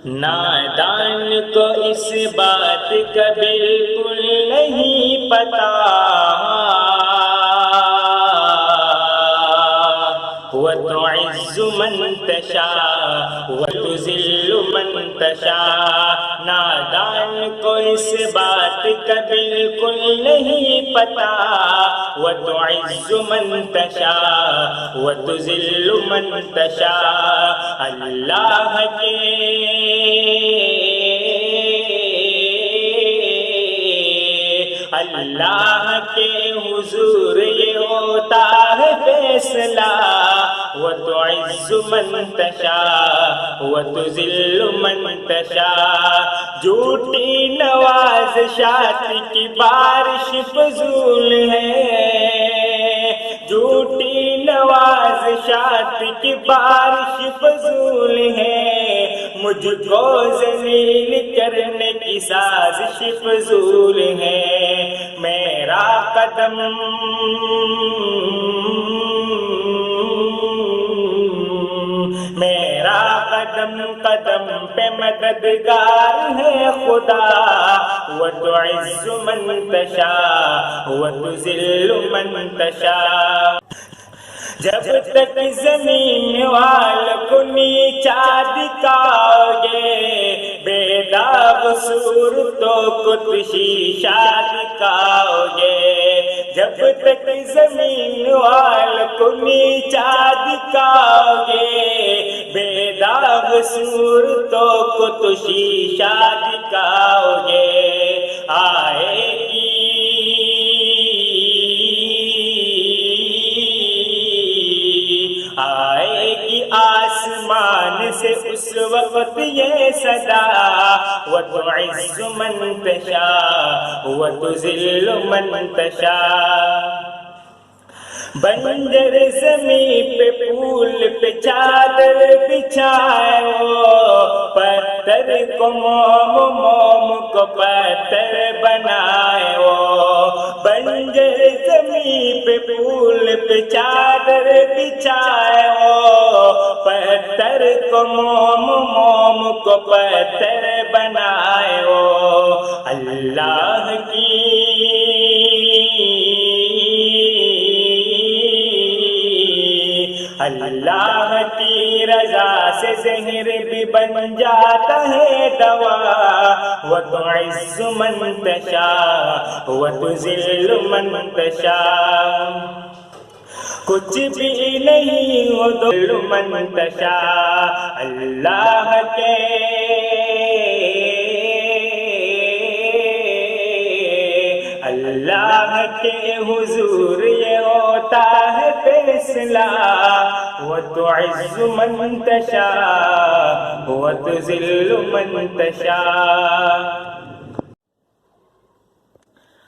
نادان کو اس بات کا بالکل نہیں پتا، وتعز من تشاء وتذل من تشاء۔ نادان کو اس بات کا بالکل نہیں پتا، وتعز من تشاء وتذل من تشاء۔ اللہ کے حضور یہ ہوتا ہے فیصلہ، وتعز من تشاء وتذل من تشاء۔ جھوٹی نوازشات کی بارش فضول ہے، جھوٹی نوازشات کی بارش فضول ہے، مجھ کو ذلیل کرنے کی سازش فضول ہے۔ میرا قدم قدم پہ مددگار ہے خدا، وتعز من تشاء وتذل من تشاء۔ جب تک زمین والوں کو نیچا دکھاؤ گے، بے داغ صورتوں کو شیشہ دکھاؤ گے۔ جب تک زمین والوں کو نیچا دکھاؤ گے، بے داغ صورتوں کو تو شیشہ دکھاؤ گے۔ آئے گی آسمان سے اس وقت یہ صدا، وتعز من تشاء وتذل من تشاء۔ بنجر زمین پہ پھول پہ چادر بچھائے وہ، پتھر کو موم موم کو پتھر بنائے وہ۔ بنجر زمین پہ پھول پہ چادر بچھائے وہ، پتھر کو موم موم کو پتھر بنائے وہ۔ اللہ کی رضا سے زہر بھی بن جاتا ہے دوا، وتعز من تشاء وتذل من تشاء۔ کچھ بھی نہیں وتذل من تشاء۔ اللہ کے حضور یہ ہوتا ہے فیصلہ، وتعز من تشاء وتذل من تشاء۔